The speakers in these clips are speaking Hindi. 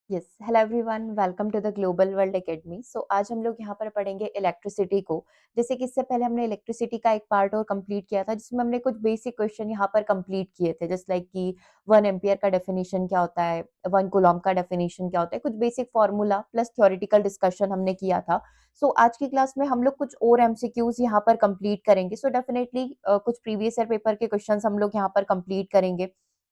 Yes, hello everyone, welcome to the global world academy. So आज हम लोग यहाँ पर पढ़ेंगे इलेक्ट्रिसिटी को। जैसे कि इससे पहले हमने इलेक्ट्रिसिटी का एक पार्ट और कंप्लीट किया था, जिसमें हमने कुछ बेसिक क्वेश्चन यहाँ पर कंप्लीट किए थे, जस्ट लाइक कि 1 एम्पियर का डेफिनेशन क्या होता है, 1 कूलम्ब का डेफिनेशन क्या होता है, कुछ basic formula plus theoretical discussion हमने किया था। आज की क्लास में हम लोग कुछ और एमसीक्यूज यहाँ पर कंप्लीट करेंगे। डेफिनेटली कुछ प्रीवियस ईयर पेपर के क्वेश्चन हम लोग यहाँ पर कंप्लीट करेंगे।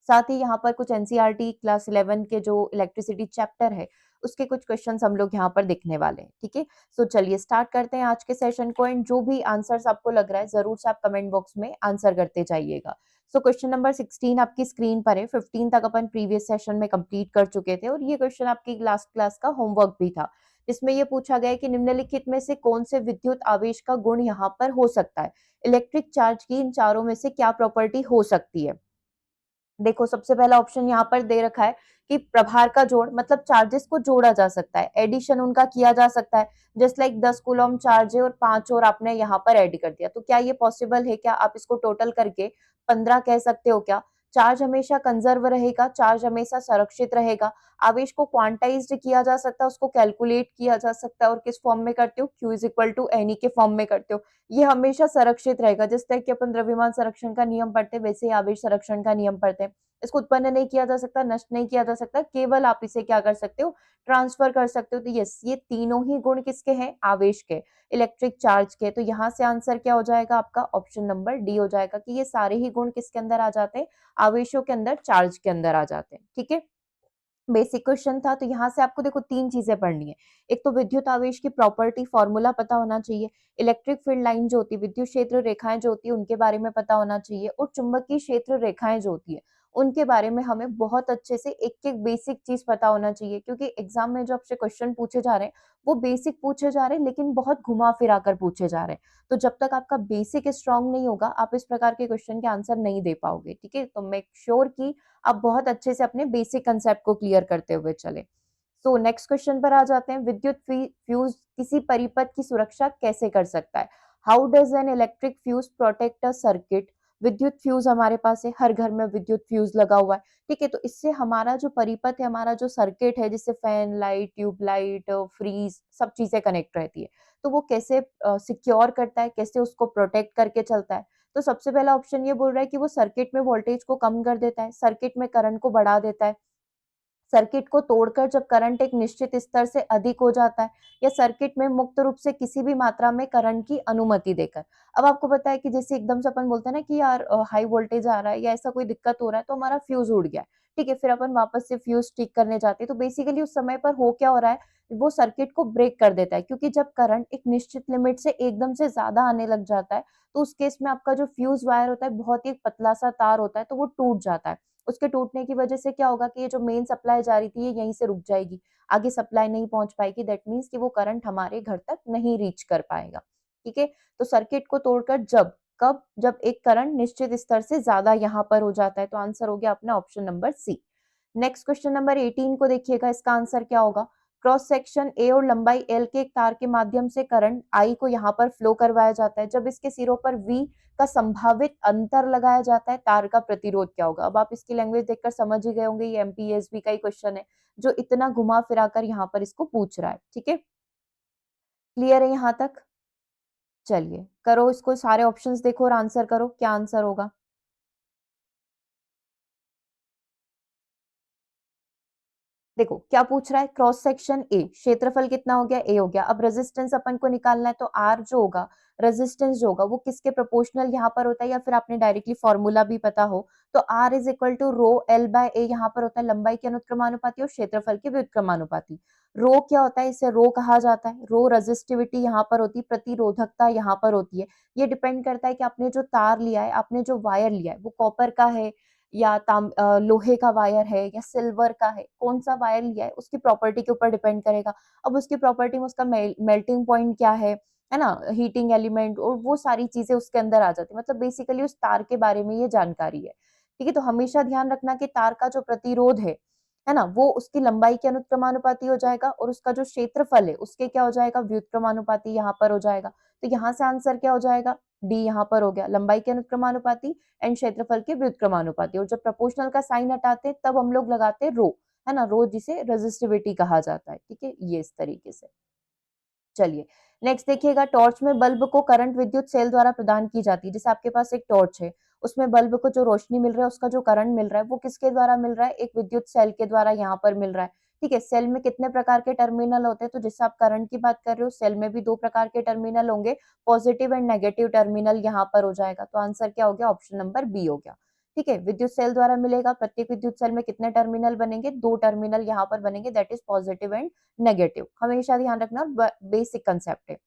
साथ ही यहाँ पर कुछ एनसीईआरटी क्लास 11 के जो इलेक्ट्रिसिटी चैप्टर है, उसके कुछ क्वेश्चंस हम लोग यहाँ पर देखने वाले हैं। ठीक है, चलिए स्टार्ट करते हैं आज के सेशन को। एंड जो भी आंसर्स आपको लग रहा है, जरूर से आप कमेंट बॉक्स में आंसर करते जाइएगा। क्वेश्चन नंबर 16 आपकी स्क्रीन पर है। 15 तक अपन प्रीवियस सेशन में कंप्लीट कर चुके थे, और ये क्वेश्चन आपकी लास्ट क्लास का होमवर्क भी था, जिसमें ये पूछा गया है कि निम्नलिखित में से कौन से विद्युत आवेश का गुण यहाँ पर हो सकता है। इलेक्ट्रिक चार्ज की इन चारों में से क्या प्रॉपर्टी हो सकती है। देखो, सबसे पहला ऑप्शन यहाँ पर दे रखा है कि प्रभार का जोड़, मतलब चार्जेस को जोड़ा जा सकता है, एडिशन उनका किया जा सकता है। जस्ट लाइक 10 कूलम चार्ज है और 5 और आपने यहाँ पर ऐड कर दिया, तो क्या ये पॉसिबल है? क्या आप इसको टोटल करके 15 कह सकते हो क्या? चार्ज हमेशा कंजर्व रहेगा, चार्ज हमेशा संरक्षित रहेगा। आवेश को क्वांटाइज्ड किया जा सकता है, उसको कैलकुलेट किया जा सकता है, और किस फॉर्म में करते हो? Q is equal to any के फॉर्म में करते हो। ये हमेशा संरक्षित रहेगा। जिस तरह कि अपन द्रव्यमान संरक्षण का नियम पढ़ते हैं, वैसे ही आवेश संरक्षण का नियम पढ़ते हैं। इसको उत्पन्न नहीं किया जा सकता, नष्ट नहीं किया जा सकता, केवल आप इसे क्या कर सकते हो? ट्रांसफर कर सकते हो। तो यस, ये तीनों ही गुण किसके हैं? आवेश के, इलेक्ट्रिक चार्ज के। तो यहाँ से आंसर क्या हो जाएगा आपका? ऑप्शन नंबर डी हो जाएगा कि ये सारे ही गुण किसके अंदर आ जाते हैं? आवेशों के अंदर, चार्ज के अंदर आ जाते हैं। ठीक है, बेसिक क्वेश्चन था। तो यहाँ से आपको देखो तीन चीजें पढ़नी है। एक तो विद्युत आवेश की प्रॉपर्टी फॉर्मूला पता होना चाहिए, इलेक्ट्रिक फील्ड लाइन जो होती है, विद्युत क्षेत्र रेखाएं जो होती है, उनके बारे में पता होना चाहिए, और चुंबकीय क्षेत्र रेखाएं जो होती है, उनके बारे में हमें बहुत अच्छे से एक एक बेसिक चीज पता होना चाहिए। क्योंकि एग्जाम में जो आपसे क्वेश्चन पूछे जा रहे हैं, वो बेसिक पूछे जा रहे हैं, लेकिन बहुत घुमा फिरा कर पूछे जा रहे हैं। तो जब तक आपका बेसिक स्ट्रांग नहीं होगा, आप इस प्रकार के क्वेश्चन के आंसर नहीं दे पाओगे। ठीक है, तो मेक श्योर की आप बहुत अच्छे से अपने बेसिक कंसेप्ट को क्लियर करते हुए चले। नेक्स्ट क्वेश्चन पर आ जाते हैं। विद्युत फ्यूज किसी परिपथ की सुरक्षा कैसे कर सकता है? How does an electric fuse protect a circuit? विद्युत फ्यूज हमारे पास है, हर घर में विद्युत फ्यूज लगा हुआ है। ठीक है, तो इससे हमारा जो परिपथ है, हमारा जो सर्किट है, जिससे fan light, tube light, fridge, सब चीजें कनेक्ट रहती है, तो वो कैसे सिक्योर करता है, कैसे उसको प्रोटेक्ट करके चलता है? तो सबसे पहला ऑप्शन ये बोल रहा है कि वो सर्किट में वोल्टेज को कम कर देता है, सर्किट में करंट को बढ़ा देता है, सर्किट को तोड़कर जब करंट एक निश्चित स्तर से अधिक हो जाता है, या सर्किट में मुक्त रूप से किसी भी मात्रा में करंट की अनुमति देकर। अब आपको पता है कि जैसे एकदम से अपन बोलते हैं ना कि यार हाई वोल्टेज आ रहा है या ऐसा कोई दिक्कत हो रहा है, तो हमारा फ्यूज उड़ गया है। ठीक है, फिर अपन वापस से फ्यूज ठीक करने जाते हैं, तो बेसिकली उस समय पर हो क्या हो रहा है, वो सर्किट को ब्रेक कर देता है। क्योंकि जब करंट एक निश्चित लिमिट से एकदम से ज्यादा आने लग जाता है, तो उस केस में आपका जो फ्यूज वायर होता है, बहुत ही पतला सा तार होता है, तो वो टूट जाता है। उसके टूटने की वजह से क्या होगा कि ये जो मेन सप्लाई जा रही थी, ये यहीं से रुक जाएगी, आगे सप्लाई नहीं पहुंच पाएगी। दैट मीन्स कि वो करंट हमारे घर तक नहीं रीच कर पाएगा। ठीक है, तो सर्किट को तोड़कर जब, कब? जब एक करंट निश्चित स्तर से ज्यादा यहाँ पर हो जाता है। तो आंसर हो गया अपना option number C. Next question number 18 को देखिएगा, इसका आंसर क्या होगा? क्रॉस सेक्शन ए और लंबाई एल के एक तार के माध्यम से करंट आई को यहाँ पर फ्लो करवाया जाता है। जब इसके सिरों पर वी का संभावित अंतर लगाया जाता है, तार का प्रतिरोध क्या होगा? अब आप इसकी लैंग्वेज देखकर समझ ही गए होंगे, ये एमपीएसबी का ही क्वेश्चन है, जो इतना घुमा फिरा कर यहाँ पर इसको पूछ रहा है। ठीक है, क्लियर है यहाँ तक? चलिए करो इसको, सारे ऑप्शंस देखो और आंसर करो, क्या आंसर होगा। देखो क्या पूछ रहा है, क्रॉस सेक्शन ए, क्षेत्रफल कितना हो गया? ए हो गया। अब रेजिस्टेंस अपन को निकालना है, तो आर जो होगा, रेजिस्टेंस जो होगा, वो किसके प्रोपोर्शनल यहाँ पर होता है, या फिर आपने डायरेक्टली फॉर्मूला भी पता हो, तो R is equal to rho L by A यहाँ पर होता है लंबाई के अनुक्रमानुपाती और क्षेत्रफल के व्युत्क्रमानुपाती। रो क्या होता है? इसे रो कहा जाता है। रो रेजिस्टिविटी यहाँ पर होती है, प्रतिरोधकता यहाँ पर होती है। ये डिपेंड करता है कि आपने जो तार लिया है, आपने जो वायर लिया है, वो कॉपर का है या लोहे का वायर है या सिल्वर का है, कौन सा वायर लिया है, उसकी प्रॉपर्टी के ऊपर डिपेंड करेगा। अब उसकी प्रॉपर्टी में उसका मेल्टिंग पॉइंट क्या है ना, हीटिंग एलिमेंट, और वो सारी चीजें उसके अंदर आ जाती है। मतलब बेसिकली उस तार के बारे में ये जानकारी है। ठीक है, तो हमेशा ध्यान रखना कि तार का जो प्रतिरोध है ना, वो उसकी लंबाई के अनुक्रमानुपाती हो जाएगा, और उसका जो क्षेत्रफल है उसके क्या हो जाएगा? व्युत्क्रमानुपाती यहाँ पर हो जाएगा। तो यहाँ से आंसर क्या हो जाएगा? डी यहाँ पर हो गया, लंबाई के अनुक्रमानुपाती एंड क्षेत्रफल के व्युत्क्रमानुपाती। और जब प्रोपोर्शनल का साइन हटाते हैं, तब हम लोग लगाते हैं रो, है ना, रो जिसे रेजिस्टिविटी कहा जाता है, ठीक है, ये इस तरीके से। चलिए, नेक्स्ट देखिएगा, टॉर्च में बल्ब को करंट विद्युत सेल द्वारा प्रदान की जाती है। जैसे आपके पास एक टॉर्च है, उसमें बल्ब को जो रोशनी मिल रहा है, उसका जो करंट मिल रहा है, वो किसके द्वारा मिल रहा है? एक विद्युत सेल के द्वारा यहाँ पर मिल रहा है। ठीक है, सेल में कितने प्रकार के टर्मिनल होते हैं? तो जैसे आप करंट की बात कर रहे हो, सेल में भी 2 प्रकार के टर्मिनल होंगे, पॉजिटिव एंड नेगेटिव टर्मिनल यहाँ पर हो जाएगा। तो आंसर क्या हो गया? ऑप्शन नंबर बी हो गया। ठीक है, विद्युत सेल द्वारा मिलेगा। प्रत्येक विद्युत सेल में कितने टर्मिनल बनेंगे? 2 टर्मिनल यहाँ पर बनेंगे, that is positive and negative. हमेशा ध्यान रखना, बेसिक कंसेप्ट है।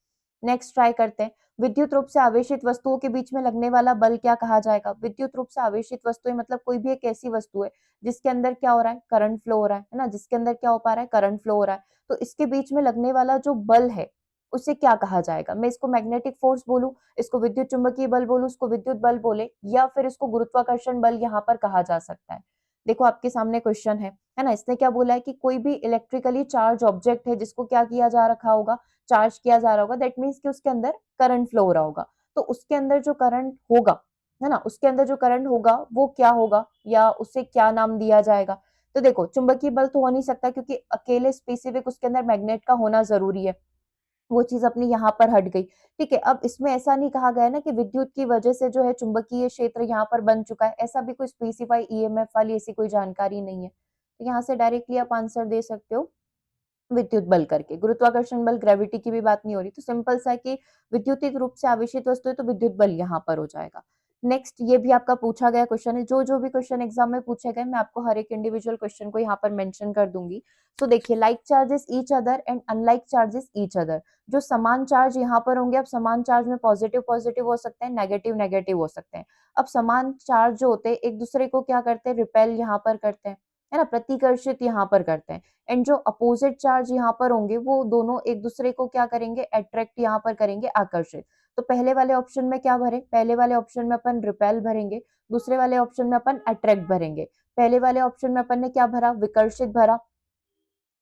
नेक्स्ट ट्राई करते हैं, विद्युत रूप से आवेशित वस्तुओं के बीच में लगने वाला बल क्या कहा जाएगा? विद्युत रूप से आवेशित वस्तुएं मतलब कोई भी एक ऐसी वस्तु है जिसके अंदर क्या हो रहा है? करंट फ्लो हो रहा है ना, जिसके अंदर क्या हो पा रहा है? करंट फ्लो हो रहा है। तो इसके बीच में लगने वाला जो बल है, उसे क्या कहा जाएगा? मैं इसको मैग्नेटिक फोर्स बोलूं, इसको विद्युत चुंबकीय बल बोलूं, इसको विद्युत बल बोले, या फिर इसको गुरुत्वाकर्षण बल यहाँ पर कहा जा सकता है। देखो आपके सामने क्वेश्चन है ना, इसने क्या बोला है कि कोई भी इलेक्ट्रिकली चार्ज ऑब्जेक्ट है जिसको क्या किया जा रखा होगा? चार्ज किया जा रहा होगा, दैट मीन्स कि उसके अंदर करंट फ्लो हो रहा होगा। तो उसके अंदर जो करंट होगा, है ना, उसके अंदर जो करंट होगा वो क्या होगा, या उसे क्या नाम दिया जाएगा? तो देखो, चुंबकीय बल तो हो नहीं सकता, क्योंकि अकेले स्पेसिफिक उसके अंदर मैग्नेट का होना जरूरी है, वो चीज अपनी यहाँ पर हट गई। ठीक है, अब इसमें ऐसा नहीं कहा गया ना कि विद्युत की वजह से जो है चुंबकीय क्षेत्र यहाँ पर बन चुका है, ऐसा भी कोई स्पेसिफाई ईएमएफ वाली ऐसी कोई जानकारी नहीं है। तो यहाँ से डायरेक्टली आप आंसर दे सकते हो विद्युत बल करके। गुरुत्वाकर्षण बल, ग्रेविटी की भी बात नहीं हो रही, तो सिंपल सा है कि विद्युतिक रूप से आवेशित वस्तु है तो विद्युत बल यहाँ पर हो जाएगा। नेक्स्ट, ये भी आपका पूछा गया क्वेश्चन है, जो जो भी क्वेश्चन एग्जाम में पूछे गए मैं आपको हर एक इंडिविजुअल क्वेश्चन को यहाँ पर मेंशन कर दूंगी। तो देखिए, like charges each other and unlike charges each other. जो समान चार्ज यहाँ पर होंगे, अब समान चार्ज में पॉजिटिव पॉजिटिव हो सकते हैं, नेगेटिव नेगेटिव हो सकते हैं। अब समान चार्ज जो होते हैं एक दूसरे को क्या करते हैं? रिपेल यहाँ पर करते हैं, है ना, प्रतिकर्षित यहाँ पर करते हैं। एंड जो अपोजिट चार्ज यहाँ पर होंगे वो दोनों एक दूसरे को क्या करेंगे? अट्रैक्ट यहाँ पर करेंगे, आकर्षित। तो पहले वाले ऑप्शन में क्या भरे? पहले वाले ऑप्शन में अपन रिपेल भरेंगे, दूसरे वाले ऑप्शन में अपन अट्रैक्ट भरेंगे। पहले वाले ऑप्शन में अपन ने क्या भरा? विकर्षित भरा।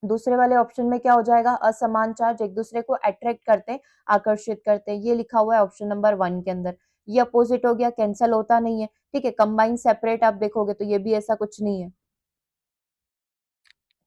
दूसरे वाले ऑप्शन में क्या हो जाएगा? असमान चार्ज एक दूसरे को अट्रैक्ट करते हैं, आकर्षित करते हैं। ये लिखा हुआ है ऑप्शन नंबर 1 के अंदर। ये अपोजिट हो गया, कैंसल होता नहीं है। ठीक है, कंबाइन सेपरेट आप देखोगे तो ये भी ऐसा कुछ नहीं है।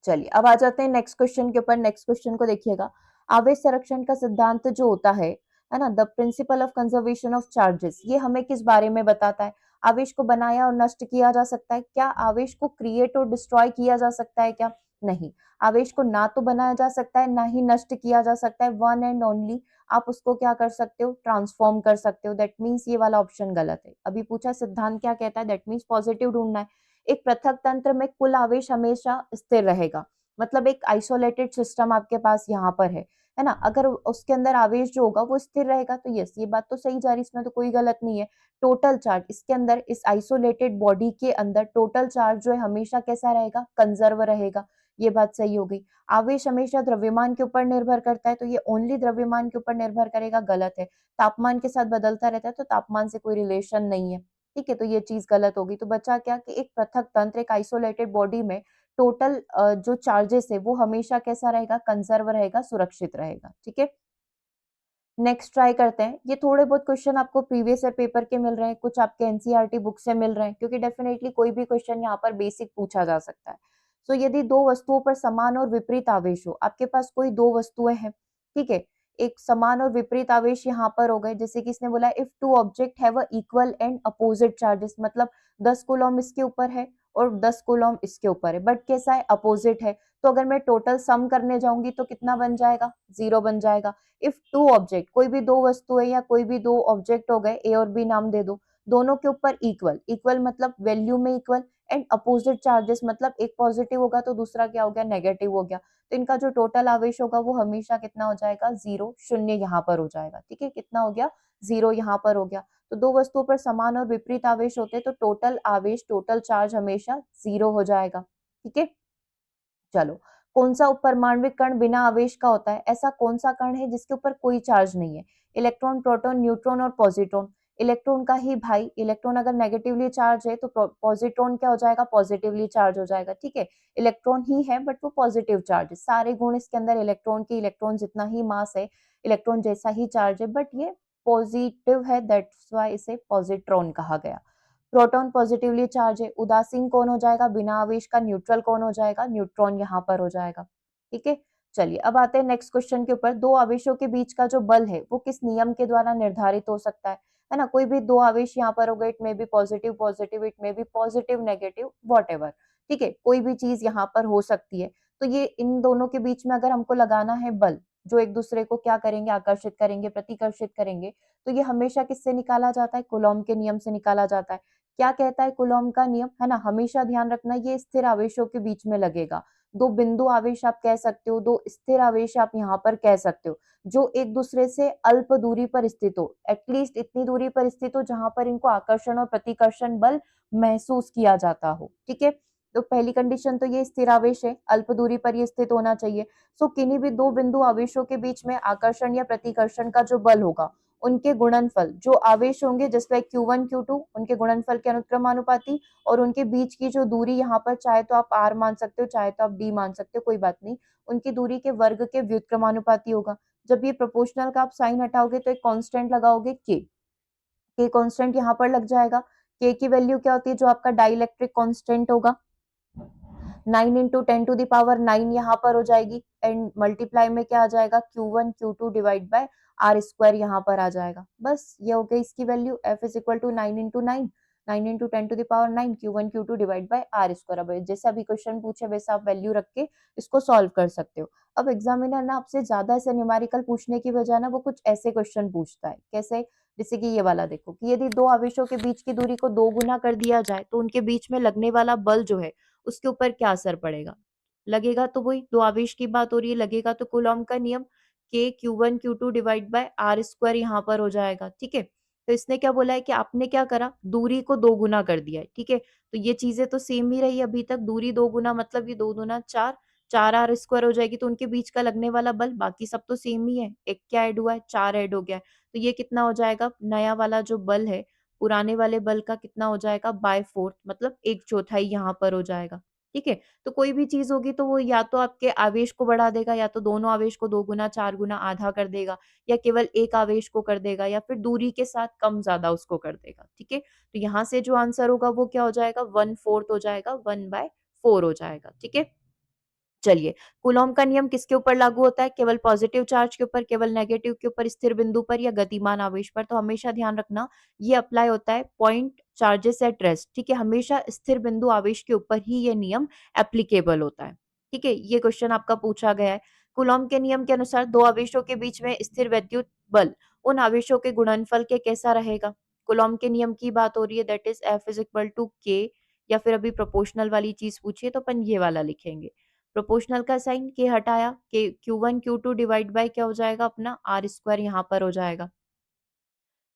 चलिए, अब आ जाते हैं नेक्स्ट क्वेश्चन के ऊपर। नेक्स्ट क्वेश्चन को देखिएगा, आवेश संरक्षण का सिद्धांत जो होता है ना, the principle of conservation of charges, ये हमें किस बारे में बताता है? आवेश को बनाया और नष्ट किया जा सकता है क्या? आवेश को क्रिएट और डिस्ट्रॉय किया जा सकता है क्या? नहीं, आवेश को ना तो बनाया जा सकता है, ना ही नष्ट किया जा सकता है। वन एंड ओनली आप उसको क्या कर सकते हो? ट्रांसफॉर्म कर सकते हो। दैट मीन्स ये वाला ऑप्शन गलत है। अभी पूछा सिद्धांत क्या कहता है, दैट मीन्स पॉजिटिव ढूंढना है। एक पृथक तंत्र में कुल आवेश हमेशा स्थिर रहेगा, मतलब एक आइसोलेटेड सिस्टम आपके पास यहाँ पर है ना, अगर उसके अंदर आवेश जो होगा वो स्थिर रहेगा तो यस, ये बात तो सही जा रही, इसमें तो कोई गलत नहीं है। टोटल चार्ज इसके अंदर, इस आइसोलेटेड बॉडी के अंदर टोटल चार्ज जो है हमेशा कैसा रहेगा? कंजर्व रहेगा। ये बात सही हो गई। आवेश हमेशा द्रव्यमान के ऊपर निर्भर करता है, तो ये ओनली द्रव्यमान के ऊपर निर्भर करेगा, गलत है। तापमान के साथ बदलता रहता है, तो तापमान से कोई रिलेशन नहीं है। ठीक है, तो ये चीज गलत होगी। तो बचा क्या कि एक पृथक तंत्र, एक आइसोलेटेड बॉडी में टोटल जो चार्जेस है वो हमेशा कैसा रहेगा? कंजर्व रहेगा, सुरक्षित रहेगा। ठीक है, नेक्स्ट ट्राई करते हैं। ये थोड़े बहुत क्वेश्चन आपको प्रीवियस ईयर पेपर के मिल रहे हैं, कुछ आपके एनसीईआरटी बुक से मिल रहे हैं, क्योंकि डेफिनेटली कोई भी क्वेश्चन यहाँ पर बेसिक पूछा जा सकता है। सो यदि दो वस्तुओं पर समान और विपरीत आवेश हो, आपके पास कोई दो वस्तुएं हैं, ठीक है, एक समान और विपरीत आवेश यहाँ पर हो गए, जैसे कि इसने बोला if two object have a equal and opposite charges, मतलब 10 कूलम इसके ऊपर है और 10 कूलम इसके ऊपर है, बट कैसा है? अपोजिट है। तो अगर मैं टोटल सम करने जाऊंगी तो कितना बन जाएगा? 0 बन जाएगा। इफ टू ऑब्जेक्ट, कोई भी दो वस्तु है या कोई भी दो ऑब्जेक्ट हो गए, ए और बी नाम दे दो, दोनों के ऊपर इक्वल, इक्वल मतलब वैल्यू में इक्वल, एंड अपोजिट चार्जेस मतलब एक पॉजिटिव होगा तो दूसरा क्या हो गया? नेगेटिव हो गया। तो इनका जो टोटल आवेश होगा वो हमेशा कितना हो जाएगा? 0, शून्य यहाँ पर हो जाएगा। ठीक है, कितना हो गया? 0 यहाँ पर हो गया। तो दो वस्तुओं पर समान और विपरीत आवेश होते तो टोटल आवेश, टोटल चार्ज हमेशा 0 हो जाएगा। ठीक है, चलो, कौन सा उपपरमाण्विक कण बिना आवेश का होता है? ऐसा कौन सा कण है जिसके ऊपर कोई चार्ज नहीं है? इलेक्ट्रॉन, प्रोटॉन, न्यूट्रॉन और पॉजिट्रॉन। इलेक्ट्रॉन का ही भाई, इलेक्ट्रॉन अगर नेगेटिवली चार्ज है तो पॉजिट्रॉन क्या हो जाएगा? पॉजिटिवली चार्ज हो जाएगा। ठीक है, इलेक्ट्रॉन ही है बट वो पॉजिटिव चार्ज है। सारे गुण इसके अंदर इलेक्ट्रॉन के, इलेक्ट्रॉन जितना ही मास है, इलेक्ट्रॉन जैसा ही चार्ज है, बट ये पॉजिटिव है, दैट्स व्हाई इसे पॉजिट्रॉन कहा गया। प्रोटॉन पॉजिटिवली चार्ज है, उदासीन कौन हो जाएगा, बिना आवेश का न्यूट्रल कौन हो जाएगा, न्यूट्रॉन यहाँ पर हो जाएगा। ठीक है, चलिए अब आते हैं नेक्स्ट क्वेश्चन के ऊपर। दो आवेशों के बीच का जो बल है वो किस नियम के द्वारा निर्धारित हो सकता है ना? कोई भी दो आवेश यहाँ पर हो गए, it may be positive positive, it may be positive negative, what, ठीक है, कोई भी चीज यहाँ पर हो सकती है। तो ये इन दोनों के बीच में अगर हमको लगाना है बल, जो एक दूसरे को क्या करेंगे, आकर्षित करेंगे, प्रतिकर्षित करेंगे, तो ये हमेशा किससे निकाला जाता है, कूलॉम के नियम से निकाला जाता है। क्या कहता है कूलॉम का नियम, है ना? हमेशा ध्यान रखना, ये स्थिर आवेशों के बीच में लगेगा। दो बिंदु आवेश आप कह सकते हो, दो स्थिर आवेश आप यहाँ पर कह सकते हो, जो एक दूसरे से अल्प दूरी पर स्थित हो, एटलीस्ट इतनी दूरी पर स्थित हो जहां पर इनको आकर्षण और प्रतिकर्षण बल महसूस किया जाता हो। ठीक है, तो पहली कंडीशन तो ये स्थिर आवेश है, अल्प दूरी पर ये स्थित होना चाहिए। सो किन्हीं भी दो बिंदु आवेशों के बीच में आकर्षण या प्रतिकर्षण का जो बल होगा, उनके गुणनफल, जो आवेश होंगे जस्ट लाइक Q1 Q2, उनके गुणनफल के अनुक्रमानुपाती, और उनके बीच की जो दूरी यहाँ पर चाहे तो आप r मान सकते हो, चाहे तो आप d मान सकते हो, कोई बात नहीं, उनकी दूरी के वर्ग के व्युत्क्रमानुपाती होगा। जब ये प्रोपोर्शनल का आप साइन हटाओगे तो एक कांस्टेंट लगाओगे k कांस्टेंट यहाँ पर लग जाएगा। k की वैल्यू क्या होती है, जो आपका डाइलेक्ट्रिक कांस्टेंट होगा, 9 इंटू 10⁹ यहाँ पर हो जाएगी, एंड मल्टीप्लाई में क्या आ जाएगा, Q1 Q2 divide by R square यहाँ पर आ जाएगा। बस ये हो गई इसकी value, F is equal to 9 into 9, 9 into 10⁹ Q1 Q2 divide by R square. अब जैसे अभी क्वेश्चन पूछे वैसे आप वैल्यू रख के इसको सॉल्व कर सकते हो। अब एग्जामिनर ना आपसे ज्यादा ऐसे न्यूमेरिकल पूछने की बजाय ना वो कुछ ऐसे क्वेश्चन पूछता है, कैसे, जैसे कि ये वाला देखो, कि यदि दो आवेशों के बीच की दूरी को दो गुना कर दिया जाए तो उनके बीच में लगने वाला बल जो है उसके ऊपर क्या असर पड़ेगा। लगेगा तो वही दो आवेश की बात हो रही है, लगेगा तो कूलॉम का नियम, k Q1 Q2 divide by R square यहाँ पर हो जाएगा। ठीक है, तो इसने क्या बोला है कि आपने क्या करा, दूरी को दो गुना कर दिया है। ठीक है, तो ये चीजें तो सेम ही रही अभी तक, दूरी दो गुना मतलब ये दो गुना चार, चार आर स्क्वायर हो जाएगी, तो उनके बीच का लगने वाला बल बाकी सब तो सेम ही है, एक क्या ऐड हुआ है, चार ऐड हो गया है। तो ये कितना हो जाएगा, नया वाला जो बल है पुराने वाले बल का कितना हो जाएगा, बाय फोर्थ, मतलब एक चौथाई यहाँ पर हो जाएगा। ठीक है, तो कोई भी चीज होगी तो वो या तो आपके आवेश को बढ़ा देगा, या तो दोनों आवेश को दो गुना, चार गुना, आधा कर देगा, या केवल एक आवेश को कर देगा, या फिर दूरी के साथ कम ज्यादा उसको कर देगा। ठीक है, तो यहाँ से जो आंसर होगा वो क्या हो जाएगा, 1/4 हो जाएगा, 1/4 हो जाएगा। ठीक है, चलिए, कूलॉम का नियम किसके ऊपर लागू होता है, केवल पॉजिटिव चार्ज के ऊपर, केवल नेगेटिव के ऊपर, स्थिर बिंदु पर, या गतिमान आवेश पर। तो हमेशा ध्यान रखना ये अप्लाई होता है पॉइंट चार्जेस एट रेस्ट। ठीक है, हमेशा स्थिर बिंदु आवेश के ऊपर ही ये नियम एप्लीकेबल होता है। ठीक है, ये क्वेश्चन आपका पूछा गया है। कूलॉम के नियम के अनुसार दो आवेशों के बीच में स्थिर वैद्युत बल उन आवेशों के गुणनफल के कैसा रहेगा। कूलॉम के नियम की बात हो रही है, that is F is equal to K, या फिर अभी प्रोपोर्शनल वाली चीज पूछिए तो अपन ये वाला लिखेंगे। प्रोपोर्शनल का साइन के हटाया, के Q1 Q2 डिवाइड बाय क्या हो जाएगा, अपना आर स्क्वायर यहाँ पर हो जाएगा।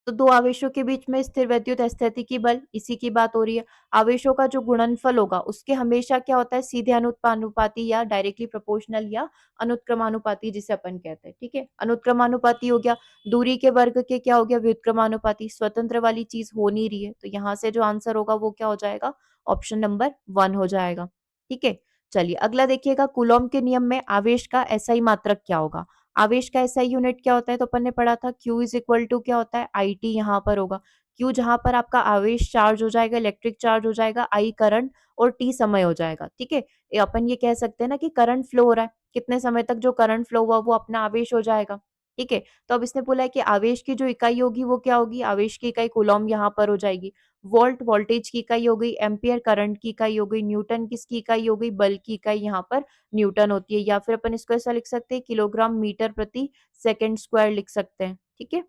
तो दो आवेशों के बीच में स्थिर वैद्युत स्थैतिकी बल, इसी की बात हो रही है। आवेशों का जो गुणनफल होगा उसके हमेशा क्या होता है, सीधे अनुत्पानुपाती या डायरेक्टली प्रोपोर्शनल या अनुत्क्रमानुपाती जिसे अपन कहते हैं। ठीक है, अनुत्क्रमानुपाती हो गया, दूरी के वर्ग के क्या हो गया, व्युत्क्रमानुपाती। स्वतंत्र वाली चीज हो नहीं रही है, तो यहाँ से जो आंसर होगा वो क्या हो जाएगा, ऑप्शन नंबर 1 हो जाएगा। ठीक है, चलिए अगला देखिएगा, कूलॉम के नियम में आवेश का एसआई मात्रक क्या होगा। आवेश का एसआई यूनिट क्या होता है, तो अपन ने पढ़ा था Q इज इक्वल टू क्या होता है, IT यहाँ पर होगा। Q जहां पर आपका आवेश चार्ज हो जाएगा, इलेक्ट्रिक चार्ज हो जाएगा, I करंट, और T समय हो जाएगा। ठीक है, ये अपन ये कह सकते हैं ना कि करंट फ्लो हो रहा है, कितने समय तक जो करंट फ्लो हुआ वो अपना आवेश हो जाएगा। ठीक है, तो अब इसने बोला है कि आवेश की जो इकाई होगी वो क्या होगी, आवेश की इकाई कूलॉम यहाँ पर हो जाएगी। वोल्ट वोल्टेज की इकाई हो गई, एम्पियर करंट की इकाई हो गई, न्यूटन किसकी इकाई हो गई, बल की इकाई यहाँ पर न्यूटन होती है, या फिर अपन इसको ऐसा लिख सकते हैं, किलोग्राम मीटर प्रति सेकंड स्क्वायर लिख सकते हैं। ठीक है,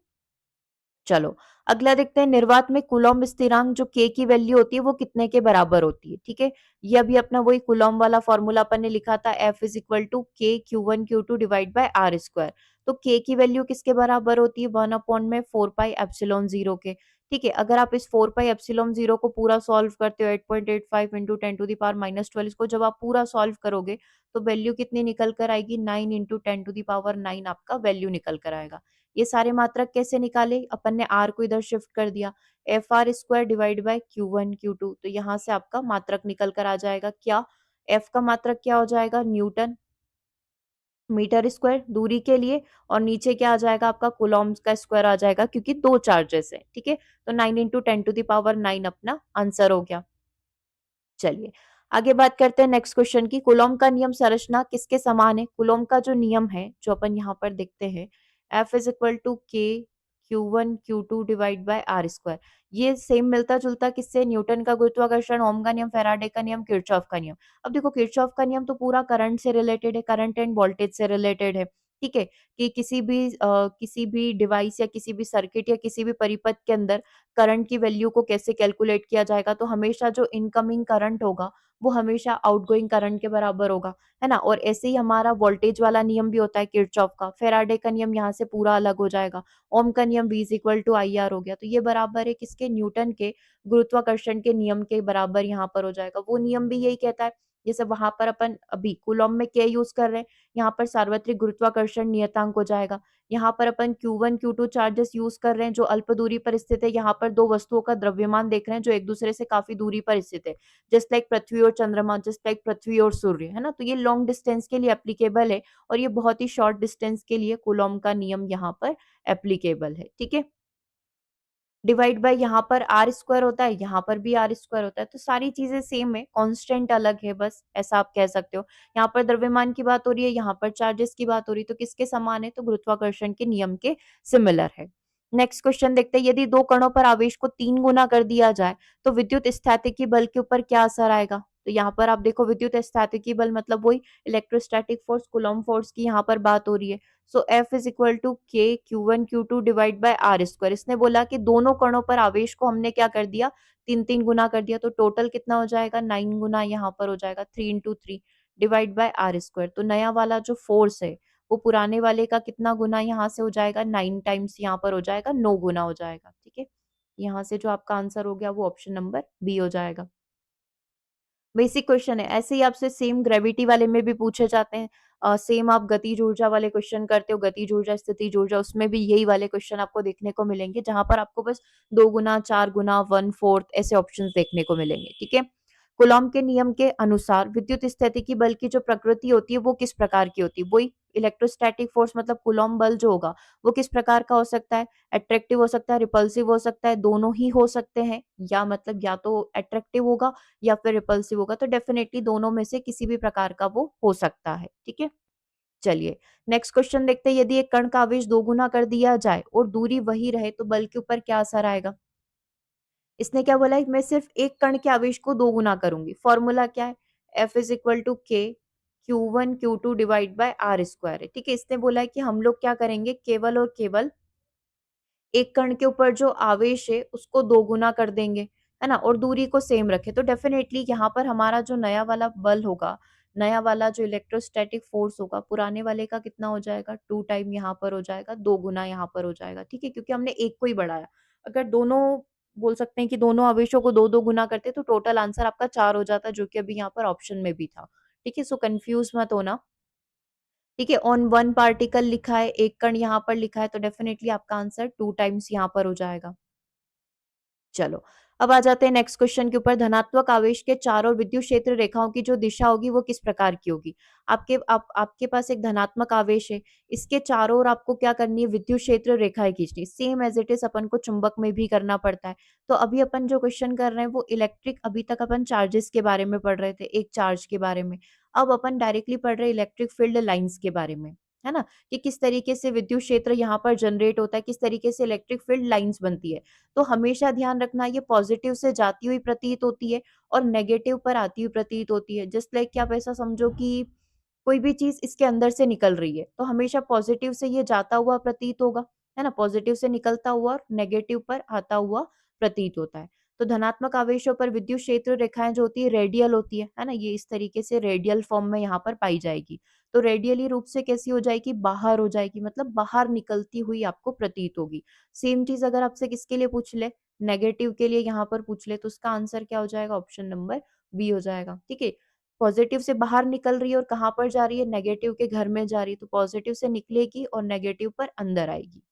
चलो अगला देखते हैं, निर्वात में कूलॉम स्थिरांक जो k की वैल्यू होती है वो कितने के बराबर होती है। ठीक है, ये अभी अपना वही कूलॉम वाला फॉर्मूला अपन ने लिखा था, F is equal to k Q1 Q2 divide by R square. तो k की वैल्यू किसके बराबर होती है, 1/4 पाई एप्सिलॉन 0 के। ठीक है, अगर आप इस 4 पाई एप्सिलॉन 0 को पूरा सॉल्व करते हो, 8.85 इंटू 10⁻⁻12, इसको जब आप पूरा सॉल्व करोगे तो वैल्यू कितनी निकल कर आएगी, 9 इंटू 10⁻9 आपका वैल्यू निकल कर आएगा। ये सारे मात्रक कैसे निकाले, अपन ने r को इधर शिफ्ट कर दिया, FR square divide by Q1 Q2, तो यहाँ से आपका मात्रक निकल कर आ जाएगा क्या, F का मात्रक क्या हो जाएगा, न्यूटन, मीटर स्क्वायर दूरी के लिए, और नीचे क्या आ जाएगा आपका कूलॉम्स का स्क्वायर आ जाएगा क्योंकि 2 चार्जेस हैं, ठीक है? तो 9 × 10⁻⁹ अपना आंसर हो गया। चलिए, आगे बात करते हैं नेक्स्ट क्वेश्चन की। कूलॉम का नियम संरचना किसके समान है? कूलॉम का जो नियम है, जो अपन यहाँ पर देखते हैं, F is equal to K Q1 Q2 divide by R square. ये सेम मिलता-जुलता किससे? न्यूटन का गुरुत्वाकर्षण, ओम का नियम, फैराडे का नियम, किरचॉफ का नियम। अब देखो किरचॉफ का नियम तो पूरा करंट से रिलेटेड है, करंट एंड वोल्टेज से रिलेटेड है, ठीक है? कि किसी भी डिवाइस या किसी भी सर्किट या किसी भी परिपथ के अंदर करंट की वैल्यू को कैसे कैलकुलेट किया जाएगा, तो हमेशा जो इनकमिंग करंट होगा वो हमेशा आउटगोइंग करंट के बराबर होगा, है ना? और ऐसे ही हमारा वोल्टेज वाला नियम भी होता है किरचॉफ का। फैराडे का नियम यहाँ से पूरा अलग हो जाएगा। ओम का नियम V is equal to IR हो गया, तो ये बराबर है किसके? न्यूटन के गुरुत्वाकर्षण के नियम के बराबर यहाँ पर हो जाएगा। वो नियम भी यही कहता है, जैसे वहां पर अपन अभी कूलॉम में क्या यूज कर रहे हैं, यहाँ पर सार्वत्रिक गुरुत्वाकर्षण नियतांक हो जाएगा। यहाँ पर अपन Q1 Q2 चार्जेस यूज कर रहे हैं जो अल्प दूरी पर स्थित है। यहाँ पर दो वस्तुओं का द्रव्यमान देख रहे हैं जो एक दूसरे से काफी दूरी पर स्थित है, जस्ट लाइक पृथ्वी और चंद्रमा, जस्ट लाइक पृथ्वी और सूर्य, है ना? तो ये लॉन्ग डिस्टेंस के लिए एप्लीकेबल है, और ये बहुत ही शॉर्ट डिस्टेंस के लिए कूलॉम का नियम यहाँ पर एप्लीकेबल है, ठीक है? डिवाइड बाय यहाँ पर आर स्क्वायर होता है, यहाँ पर भी आर स्क्वायर होता है, तो सारी चीजें सेम है, कांस्टेंट अलग है, बस ऐसा आप कह सकते हो। यहाँ पर द्रव्यमान की बात हो रही है, यहाँ पर चार्जेस की बात हो रही है, तो किसके समान है? तो गुरुत्वाकर्षण के नियम के सिमिलर है। नेक्स्ट क्वेश्चन देखते हैं, यदि दो कणों पर आवेश को 3 गुना कर दिया जाए तो विद्युत स्थैतिकी बल के ऊपर क्या असर आएगा? तो यहाँ पर आप देखो, विद्युत स्थैतिकी बल मतलब वही इलेक्ट्रोस्टैटिक फोर्स, कूलॉम फोर्स की यहाँ पर बात हो रही है। So F is equal to K Q1 Q2 divide by R square. इसने बोला कि दोनों कणों पर आवेश को हमने क्या कर दिया? 3-3 गुना कर दिया, तो टोटल कितना हो जाएगा? 9 गुना यहाँ पर हो जाएगा, 3 × 3 डिवाइड बाय R स्क्वायर। तो नया वाला जो फोर्स है वो पुराने वाले का कितना गुना यहाँ से हो जाएगा? 9 टाइम्स यहाँ पर हो जाएगा, 9 गुना हो जाएगा, ठीक है? यहाँ से जो आपका आंसर हो गया वो ऑप्शन नंबर बी हो जाएगा। बेसिक क्वेश्चन है, ऐसे ही आपसे सेम ग्रेविटी वाले में भी पूछे जाते हैं। सेम आप गतिज ऊर्जा वाले क्वेश्चन करते हो, गतिज ऊर्जा, स्थितिज ऊर्जा, उसमें भी यही वाले क्वेश्चन आपको देखने को मिलेंगे, जहां पर आपको बस 2 गुना, 4 गुना, 1/4 ऐसे ऑप्शंस देखने को मिलेंगे, ठीक है? कूलॉम के नियम के अनुसार विद्युत स्थितिकी बल की जो प्रकृति होती है वो किस प्रकार की होती है? वही इलेक्ट्रोस्टैटिक फोर्स मतलब कूलॉम बल जो होगा वो किस प्रकार का हो सकता है? अट्रैक्टिव हो सकता है, रिपल्सिव हो सकता है, दोनों ही हो सकते हैं, या मतलब या तो अट्रैक्टिव होगा या फिर रिपल्सिव होगा, तो डेफिनेटली दोनों में से किसी भी प्रकार का वो हो सकता है, ठीक है? चलिए, नेक्स्ट क्वेश्चन देखते हैं, यदि एक कण का आवेश 2 गुना कर दिया जाए और दूरी वही रहे तो बल के ऊपर क्या असर आएगा? इसने क्या बोला है, मैं सिर्फ एक कण के आवेश को 2 गुना करूंगी। फॉर्मूला क्या है? F is equal to K Q1 Q2 divide by R square है, ठीक है? इसने बोला है कि हम लोग क्या करेंगे, केवल और केवल एक कण के ऊपर जो आवेश है उसको 2 गुना कर देंगे, है ना? और दूरी को सेम रखें, तो डेफिनेटली यहाँ पर हमारा जो नया वाला बल होगा, नया वाला जो इलेक्ट्रोस्टैटिक फोर्स होगा, पुराने वाले का कितना हो जाएगा? 2 टाइम यहाँ पर हो जाएगा, 2 गुना यहाँ पर हो जाएगा, ठीक है? क्योंकि हमने एक को ही बढ़ाया। अगर दोनों बोल सकते हैं कि दोनों आवेशों को 2-2 गुना करते तो टोटल आंसर आपका 4 हो जाता, जो कि अभी यहाँ पर ऑप्शन में भी था, ठीक है? सो कन्फ्यूज मत होना। ठीक है, ऑन वन पार्टिकल लिखा है, एक कण यहाँ पर लिखा है, तो डेफिनेटली आपका आंसर 2 टाइम्स यहाँ पर हो जाएगा। चलो, अब आ जाते हैं नेक्स्ट क्वेश्चन के ऊपर। धनात्मक आवेश के चारों विद्युत क्षेत्र रेखाओं की जो दिशा होगी वो किस प्रकार की होगी? आपके पास एक धनात्मक आवेश है, इसके चारों ओर आपको क्या करनी है? विद्युत क्षेत्र रेखाएं खींचनी, सेम एज इट इज अपन को चुंबक में भी करना पड़ता है। तो अभी अपन जो क्वेश्चन कर रहे हैं वो इलेक्ट्रिक, अभी तक अपन चार्जेस के बारे में पढ़ रहे थे, एक चार्ज के बारे में। अब अपन डायरेक्टली पढ़ रहे हैं इलेक्ट्रिक फील्ड लाइंस के बारे में, है ना? कि किस तरीके से विद्युत क्षेत्र यहाँ पर जनरेट होता है, किस तरीके से इलेक्ट्रिक फील्ड लाइंस बनती है। तो हमेशा ध्यान रखना, ये पॉजिटिव से जाती हुई प्रतीत होती है और नेगेटिव पर आती हुई प्रतीत होती है। जस्ट लाइक कि आप ऐसा समझो कि कोई भी चीज इसके अंदर से निकल रही है, तो हमेशा पॉजिटिव से ये जाता हुआ प्रतीत होगा, है ना? पॉजिटिव से निकलता हुआ और नेगेटिव पर आता हुआ प्रतीत होता है। तो धनात्मक आवेशों पर विद्युत क्षेत्र रेखाएं जो होती है रेडियल होती है ना? ये इस तरीके से रेडियल फॉर्म में यहाँ पर पाई जाएगी। तो रेडियली रूप से कैसी हो जाएगी? बाहर हो जाएगी, मतलब बाहर निकलती हुई आपको प्रतीत होगी। सेम चीज अगर आपसे किसके लिए पूछ ले, नेगेटिव के लिए यहाँ पर पूछ ले, तो उसका आंसर क्या हो जाएगा? ऑप्शन नंबर बी हो जाएगा, ठीक है? पॉजिटिव से बाहर निकल रही है और कहाँ पर जा रही है? नेगेटिव के घर में जा रही है, तो पॉजिटिव से निकलेगी और नेगेटिव पर अंदर आएगी।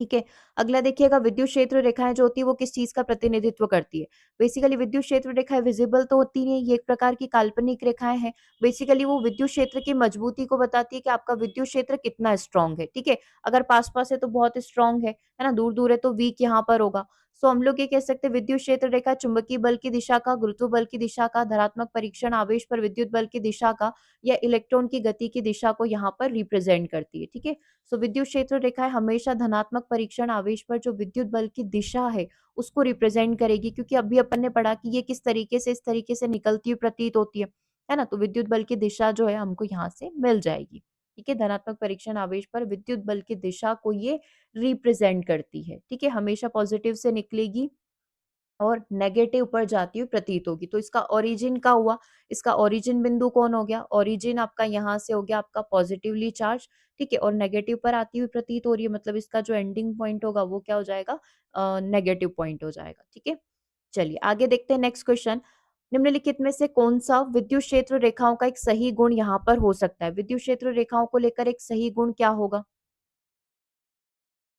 ठीक है। अगला देखिएगा विद्युत क्षेत्र रेखाएँ जो होती है वो किस चीज़ का प्रतिनिधित्व करती है? बेसिकली विद्युत क्षेत्र रेखाएँ विज़िबल तो होती नहीं है, ये एक प्रकार की काल्पनिक रेखाएँ हैं। बेसिकली वो विद्युत क्षेत्र की मजबूती को बताती है कि आपका विद्युत क्षेत्र कितना स्ट्रॉन्ग है, ठीक है? अगर पास-पास है तो बहुत स्ट्रॉन्ग है ना? दूर-दूर है तो वीक यहाँ पर होगा। सो हम लोग ये कह सकते हैं विद्युत क्षेत्र रेखा चुंबकीय बल की दिशा का, गुरुत्व बल की दिशा का, धनात्मक परीक्षण आवेश पर विद्युत बल की दिशा का या इलेक्ट्रॉन की गति की दिशा को यहाँ पर रिप्रेज़ेंट करती है, ठीक है? सो विद्युत क्षेत्र रेखाएं हमेशा धनात्मक परीक्षण आवेश पर जो विद्युत बल की दिशा है उसको रिप्रेजेंट करेगी, क्योंकि अभी अपन ने पढ़ा कि ये किस तरीके से इस तरीके से निकलती हुई प्रतीत होती है ना? तो विद्युत बल की दिशा जो है हमको यहाँ से मिल जाएगी। ठीक है, धनात्मक परीक्षण आवेश पर विद्युत बल की दिशा को ये रिप्रेजेंट करती है। ठीक है, हमेशा पॉजिटिव से निकलेगी और नेगेटिव पर जाती हुई प्रतीत होगी। तो इसका ओरिजिन का हुआ, इसका ओरिजिन बिंदु कौन हो गया? ओरिजिन आपका यहाँ से हो गया आपका पॉजिटिवली चार्ज, ठीक है? और नेगेटिव पर आती हुई प्रतीत हो रही है, मतलब इसका जो एंडिंग पॉइंट होगा वो क्या हो जाएगा? नेगेटिव पॉइंट हो जाएगा, ठीक है? चलिए आगे देखते हैं नेक्स्ट क्वेश्चन। निम्नलिखित में से कौन-सा विद्युत क्षेत्र रेखाओं का एक सही गुण यहाँ पर हो सकता है? विद्युत क्षेत्र रेखाओं को लेकर एक सही गुण क्या होगा?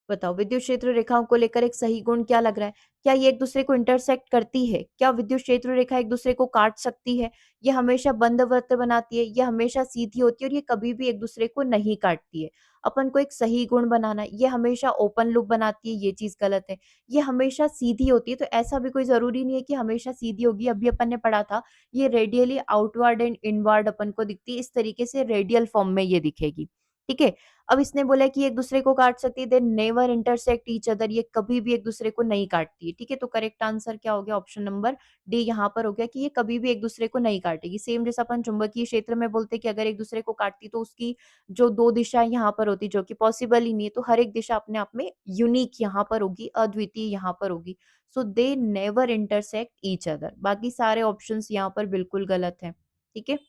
बताओ, विद्युत क्षेत्र रेखाओं को लेकर एक सही गुण क्या लग रहा है? क्या ये एक दूसरे को इंटरसेक्ट करती है? क्या विद्युत क्षेत्र रेखा एक दूसरे को काट सकती है? ये हमेशा बंद वृत्त बनाती है, ये हमेशा सीधी होती है और ये कभी भी एक दूसरे को नहीं काटती है। अपन को एक सही गुण बनाना है, ये हमेशा ओपन लूप बनाती है, ये चीज गलत है। ये हमेशा सीधी होती है, तो ऐसा भी कोई जरूरी नहीं है कि हमेशा सीधी होगी। अभी अपन ने पढ़ा था, ये रेडियली आउटवर्ड एंड इनवर्ड अपन को दिखती है, इस तरीके से रेडियल फॉर्म में ये दिखेगी। ठीक है। अब इसने बोला है कि एक दूसरे को काट सकती है, दे नेवर इंटरसेक्ट ईच अदर, ये कभी भी एक दूसरे को नहीं काटती है। ठीक है, तो करेक्ट आंसर क्या हो गया? ऑप्शन नंबर डी यहाँ पर हो गया कि ये कभी भी एक दूसरे को नहीं काटेगी। सेम जैसा अपन चुंबकीय क्षेत्र में बोलते हैं कि अगर एक दूसरे को काटती तो उसकी जो दो दिशाएं यहाँ पर होती, जो कि पॉसिबल ही नहीं है, तो हर एक दिशा अपने आप में यूनिक यहाँ पर होगी, अद्वितीय यहाँ पर होगी। So they never intersect each other. बाकी सारे ऑप्शन यहाँ पर बिल्कुल गलत है। ठीक है,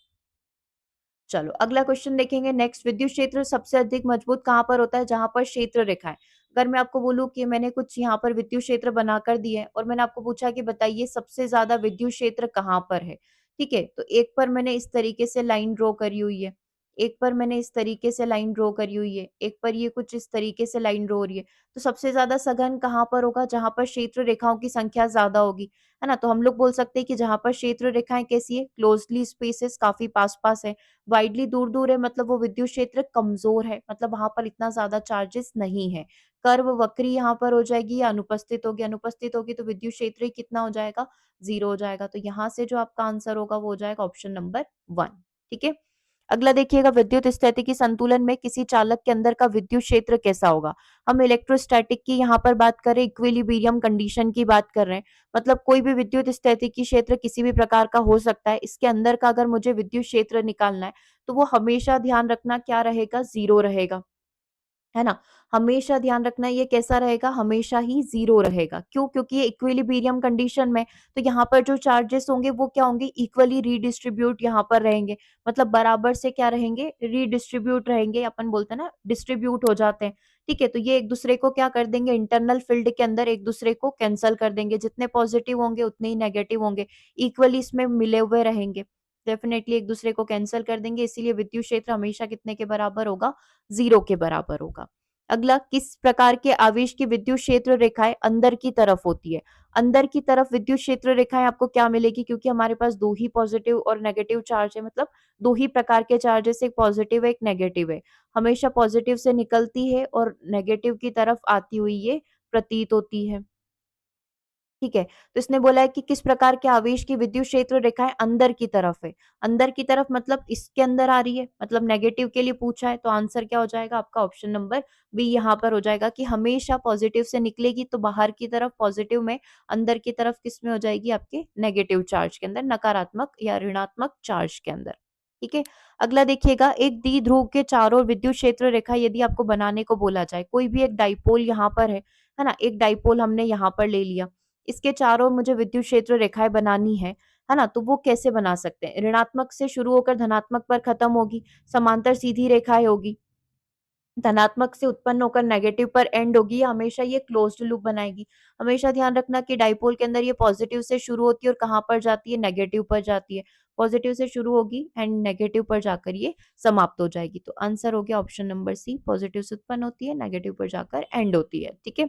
चलो अगला क्वेश्चन देखेंगे। नेक्स्ट, विद्युत क्षेत्र सबसे अधिक मजबूत कहाँ पर होता है? जहां पर क्षेत्र रेखा है। अगर मैं आपको बोलूं कि मैंने कुछ यहाँ पर विद्युत क्षेत्र बनाकर दिए है और मैंने आपको पूछा कि बताइए सबसे ज्यादा विद्युत क्षेत्र कहाँ पर है, ठीक है? तो एक पर मैंने इस तरीके से लाइन ड्रॉ करी हुई है, एक पर मैंने इस तरीके से लाइन ड्रॉ करी हुई है, एक पर ये कुछ इस तरीके से लाइन ड्रॉ हो रही है। तो सबसे ज्यादा सघन कहाँ पर होगा? जहां पर क्षेत्र रेखाओं की संख्या ज्यादा होगी, है ना? तो हम लोग बोल सकते हैं कि जहां पर क्षेत्र रेखाएं कैसी है, क्लोजली स्पेसेस, काफी पास पास है। वाइडली दूर-दूर है, मतलब वो विद्युत क्षेत्र कमजोर है, मतलब वहां पर इतना ज्यादा चार्जेस नहीं है। कर्व वक्री यहाँ पर हो जाएगी या अनुपस्थित होगी? अनुपस्थित होगी तो विद्युत क्षेत्र ही कितना हो जाएगा? 0 हो जाएगा। तो यहाँ से जो आपका आंसर होगा वो हो जाएगा ऑप्शन नंबर 1। ठीक है, अगला देखिएगा, विद्युत स्थितिकी संतुलन में किसी चालक के अंदर का विद्युत क्षेत्र कैसा होगा? हम इलेक्ट्रोस्टैटिक की यहाँ पर बात करें, इक्विलिब्रियम कंडीशन की बात कर रहे हैं, मतलब कोई भी विद्युत स्थितिकी क्षेत्र किसी भी प्रकार का हो सकता है। इसके अंदर का अगर मुझे विद्युत क्षेत्र निकालना है तो वो हमेशा ध्यान रखना क्या रहेगा? 0 रहेगा, है ना? हमेशा ध्यान रखना ये कैसा रहेगा? हमेशा ही 0 रहेगा। क्यों? क्योंकि ये इक्विलिब्रियम कंडीशन में, तो यहाँ पर जो चार्जेस होंगे वो क्या होंगे? इक्वली रीडिस्ट्रीब्यूट यहाँ पर रहेंगे। मतलब बराबर से क्या रहेंगे? रीडिस्ट्रीब्यूट रहेंगे। अपन बोलते हैं ना, डिस्ट्रीब्यूट हो जाते हैं। ठीक है? तो ये एक दूसरे को क्या कर देंगे? इंटरनल फील्ड के अंदर एक दूसरे को कैंसल कर देंगे। जितने पॉजिटिव होंगे उतने ही नेगेटिव होंगे। इक्वली इसमें मिले हुए रहेंगे। डेफिनेटली एक दूसरे को कैंसल कर देंगे, इसीलिए विद्युत क्षेत्र हमेशा कितने के बराबर होगा? 0 के बराबर होगा। अगला, किस प्रकार के आवेश की विद्युत क्षेत्र रेखाएं अंदर की तरफ होती है? अंदर की तरफ विद्युत क्षेत्र रेखाएं आपको क्या मिलेगी? क्योंकि हमारे पास दो ही पॉजिटिव और नेगेटिव चार्ज है, मतलब दो ही प्रकार के चार्जेस, एक पॉजिटिव है एक नेगेटिव है। हमेशा पॉजिटिव से निकलती है और नेगेटिव की तरफ आती हुई ये प्रतीत होती है। ठीक है, तो इसने बोला है कि किस प्रकार के आवेश की विद्युत क्षेत्र रेखाएं अंदर की तरफ है। अंदर की तरफ मतलब इसके अंदर आ रही है, मतलब नेगेटिव के लिए पूछा है, तो आंसर क्या हो जाएगा आपका? ऑप्शन नंबर बी यहाँ पर हो जाएगा कि हमेशा पॉजिटिव से निकलेगी, तो बाहर की तरफ पॉजिटिव में, अंदर की तरफ किस में हो जाएगी? आपके नेगेटिव चार्ज के अंदर, नकारात्मक या ऋणात्मक चार्ज के अंदर। ठीक है, अगला देखिएगा, एक द्विध्रुव के चारों विद्युत क्षेत्र रेखा यदि आपको बनाने को बोला जाए, कोई भी एक डाइपोल यहाँ पर है ना? एक डाइपोल हमने यहाँ पर ले लिया, इसके चारों मुझे विद्युत क्षेत्र रेखाएं बनानी है ना? तो वो कैसे बना सकते हैं? ऋणात्मक से शुरू होकर धनात्मक पर खत्म होगी, समांतर सीधी रेखाएं होगी, धनात्मक से उत्पन्न होकर नेगेटिव पर एंड होगी, या हमेशा ये क्लोज्ड लूप बनाएगी। हमेशा ध्यान रखना कि डाइपोल के अंदर ये पॉजिटिव से शुरू होती है और कहाँ पर जाती है, नेगेटिव पर जाती है। पॉजिटिव से शुरू होगी एंड नेगेटिव पर जाकर ये समाप्त हो जाएगी। तो आंसर हो गया ऑप्शन नंबर सी, पॉजिटिव से उत्पन्न होती है, नेगेटिव पर जाकर एंड होती है। ठीक है।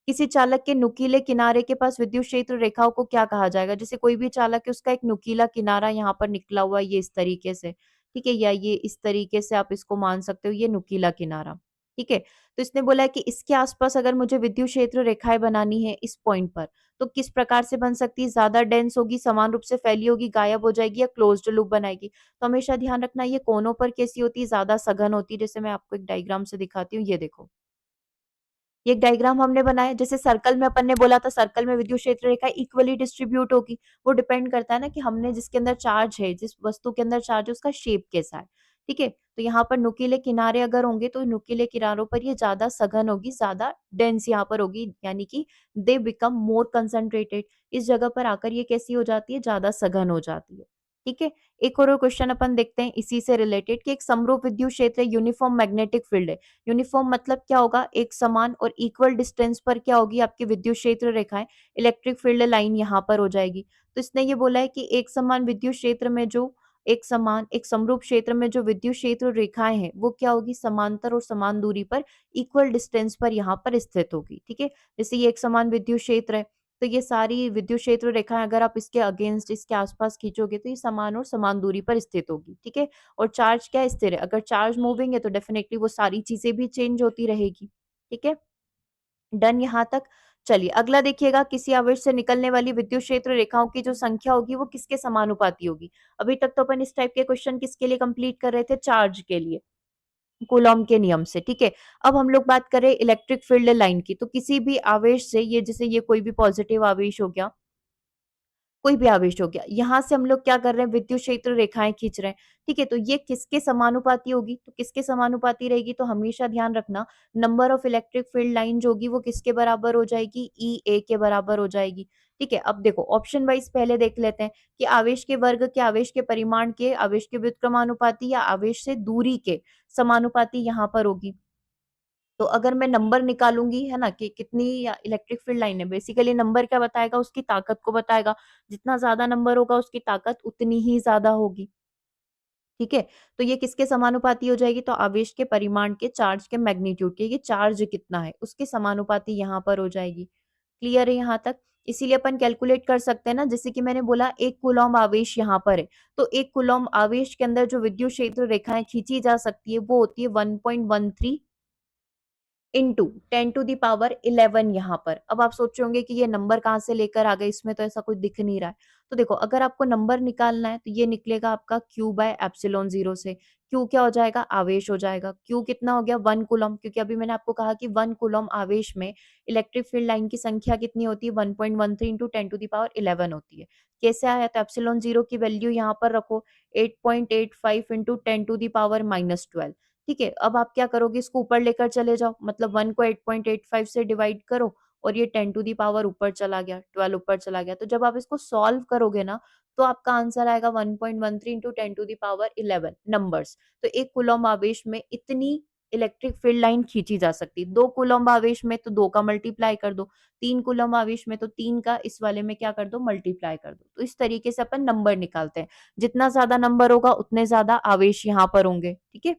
किसी चालक के नुकीले किनारे के पास विद्युत क्षेत्र रेखाओं को क्या कहा जाएगा? जैसे कोई भी चालक है, उसका एक नुकीला किनारा यहाँ पर निकला हुआ है, ये इस तरीके से, ठीक है, या ये इस तरीके से आप इसको मान सकते हो, ये नुकीला किनारा, ठीक है। तो इसने बोला है कि इसके आसपास अगर मुझे विद्युत क्षेत्र रेखाएं बनानी है इस पॉइंट पर, तो किस प्रकार से बन सकती है? ज्यादा डेंस होगी, समान रूप से फैली होगी, गायब हो जाएगी, या क्लोज्ड लूप बनाएगी। तो हमेशा ध्यान रखना ये कोनों पर कैसी होती है, ज्यादा सघन होती है। जैसे मैं आपको एक डायग्राम से दिखाती हूँ, ये देखो, ये एक डायग्राम हमने बनाया। जैसे सर्कल में अपन ने बोला था, सर्कल में विद्युत क्षेत्र रेखा इक्वली डिस्ट्रीब्यूट होगी। वो डिपेंड करता है ना कि हमने जिसके अंदर चार्ज है, जिस वस्तु के अंदर चार्ज है, उसका शेप कैसा है। ठीक है। तो यहाँ पर नुकीले किनारे अगर होंगे तो नुकीले किनारों पर ये ज्यादा सघन होगी, ज्यादा डेंस यहाँ पर होगी, यानी कि दे बिकम मोर कंसंट्रेटेड। इस जगह पर आकर ये कैसी हो जाती है, ज्यादा सघन हो जाती है। ठीक है। एक और क्वेश्चन अपन देखते हैं इसी से रिलेटेड, कि एक समरूप विद्युत क्षेत्र यूनिफॉर्म मैग्नेटिक फील्ड है। यूनिफॉर्म मतलब क्या होगा, एक समान और इक्वल डिस्टेंस पर क्या होगी आपकी विद्युत क्षेत्र रेखाएं, इलेक्ट्रिक फील्ड लाइन यहाँ पर हो जाएगी। तो इसने ये बोला है कि एक समान विद्युत क्षेत्र में जो एक समरूप क्षेत्र में जो विद्युत क्षेत्र रेखाएं हैं, वो क्या होगी, समांतर और समान दूरी पर, इक्वल डिस्टेंस पर यहाँ पर स्थित होगी। ठीक है। जैसे ये एक समान विद्युत क्षेत्र है, तो ये सारी विद्युत क्षेत्र रेखाएं अगर आप इसके अगेंस्ट, इसके आसपास खींचोगे, तो ये समान और समान दूरी पर स्थित होगी। ठीक है। और चार्ज क्या है, स्थिर है। अगर चार्ज मूविंग है तो डेफिनेटली वो सारी चीजें भी चेंज होती रहेगी। ठीक है। डन यहाँ तक। चलिए अगला देखिएगा, किसी आवेश से निकलने वाली विद्युत क्षेत्र रेखाओं की जो संख्या होगी वो किसके समानुपाती होगी? अभी तक तो अपन इस टाइप के क्वेश्चन किसके लिए कंप्लीट कर रहे थे, चार्ज के लिए, कूलॉम के नियम से। ठीक है। अब हम लोग बात करें इलेक्ट्रिक फील्ड लाइन की, तो किसी भी आवेश से, ये जैसे ये कोई भी पॉजिटिव आवेश हो गया, कोई भी आवेश हो गया, यहाँ से हम लोग क्या कर रहे हैं, विद्युत क्षेत्र रेखाएं खींच रहे हैं। ठीक है। तो ये किसके समानुपाती होगी, तो किसके समानुपाती रहेगी, तो हमेशा ध्यान रखना, number of electric field line जो होगी वो किसके बराबर हो जाएगी, ई ए के बराबर हो जाएगी। ठीक है। अब देखो ऑप्शन वाइज पहले देख लेते हैं कि आवेश के वर्ग के, आवेश के परिमाण के, आवेश के व्युत्क्रमानुपाती, या आवेश से दूरी के समानुपाती यहाँ पर होगी। तो अगर मैं नंबर निकालूंगी, है ना, कि कितनी इलेक्ट्रिक फील्ड लाइन है, बेसिकली नंबर क्या बताएगा, उसकी ताकत को बताएगा। जितना ज्यादा नंबर होगा उसकी ताकत उतनी ही ज्यादा होगी। ठीक है। तो ये किसके समानुपाती हो जाएगी, तो आवेश के परिमाण के, चार्ज के मैग्नीट्यूड के, ये चार्ज कितना है उसके समानुपाती यहाँ पर हो जाएगी। क्लियर है यहाँ तक? इसीलिए अपन कैलकुलेट कर सकते हैं ना, जैसे कि मैंने बोला एक कूलॉम आवेश यहाँ पर है, तो एक कूलॉम आवेश के अंदर जो विद्युत क्षेत्र रेखाएं खींची जा सकती है वो होती है 1.13 इंटू 10 टू द पावर 11 यहाँ पर। अब आप सोच रहे होंगे कि ये नंबर कहाँ से लेकर आ गए, इसमें तो ऐसा कुछ दिख नहीं रहा है। तो देखो अगर आपको नंबर निकालना है तो ये निकलेगा आपका Q बाय एप्सिलॉन जीरो से। Q क्या हो जाएगा, आवेश हो जाएगा। Q कितना हो गया, 1 कूलम, क्योंकि अभी मैंने आपको कहा कि 1 कूलम आवेश में इलेक्ट्रिक फील्ड लाइन की संख्या कितनी होती है, 1.13 इंटू 10 टू द पावर 11 होती है। कैसे आया, तो एप्सिलॉन जीरो की वैल्यू यहाँ पर रखो, 8.85 इंटू 10 टू द पावर -12। ठीक है। अब आप क्या करोगे, इसको ऊपर लेकर चले जाओ, मतलब 1 को 8.85 से डिवाइड करो, और ये 10 टू दी पावर ऊपर चला गया, 12 ऊपर चला गया। तो जब आप इसको सॉल्व करोगे ना, तो आपका आंसर आएगा 1.13 into 10 to the power 11 numbers. तो एक कूलॉम आवेश में इतनी इलेक्ट्रिक फील्ड लाइन खींची जा सकती है। 2 कूलॉम आवेश में तो 2 का मल्टीप्लाई कर दो, 3 कूलॉम आवेश में तो 3 का, इस वाले में क्या कर दो, मल्टीप्लाई कर दो। तो इस तरीके से अपन नंबर निकालते हैं। जितना ज्यादा नंबर होगा उतने ज्यादा आवेश यहाँ पर होंगे। ठीक है।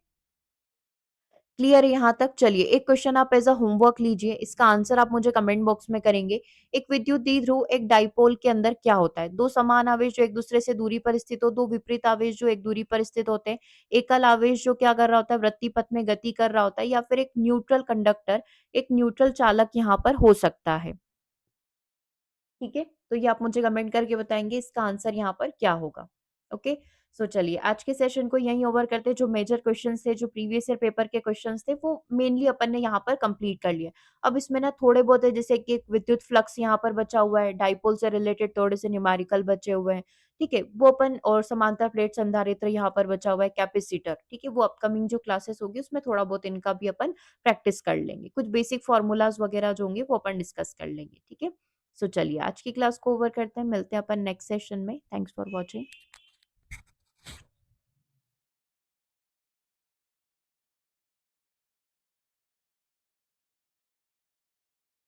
क्लियर है यहाँ तक? चलिए एक क्वेश्चन आप एज अ होमवर्क लीजिए, इसका आंसर आप मुझे कमेंट बॉक्स में करेंगे। एक विद्युत द्विध्रुव एक डाइपोल के अंदर क्या होता है? दो समान आवेश जो एक दूसरे से दूरी पर स्थित हो, दो विपरीत आवेश जो एक दूरी पर स्थित होते हैं, एकल आवेश जो क्या कर रहा होता है, वृत्तीय पथ में गति कर रहा होता है, या फिर एक न्यूट्रल कंडक्टर, एक न्यूट्रल चालक यहाँ पर हो सकता है। ठीक है। तो ये आप मुझे कमेंट करके बताएंगे इसका आंसर यहाँ पर क्या होगा। ओके। सो चलिए आज के सेशन को यहीं ओवर करते हैं। जो मेजर क्वेश्चंस थे, जो प्रीवियस ईयर पेपर के क्वेश्चंस थे, वो मेनली अपन ने यहाँ पर कंप्लीट कर लिए। अब इसमें ना थोड़े बहुत है, जैसे कि एक विद्युत फ्लक्स यहाँ पर बचा हुआ है, डाइपोल से रिलेटेड थोड़े से न्यूमेरिकल बचे हुए हैं। ठीक है, वो अपन, और समांतर प्लेट संधारित्र यहाँ पर बचा हुआ है, कैपेसिटर। ठीक है, वो अपकमिंग जो क्लासेस होगी उसमें थोड़ा बहुत इनका भी अपन प्रैक्टिस कर लेंगे। कुछ बेसिक फॉर्मूलाज वगैरह जो होंगे वो अपन डिस्कस कर लेंगे। ठीक है। सो चलिए आज की क्लास को ओवर करते हैं, मिलते हैं अपन नेक्स्ट सेशन में। Thanks for watching.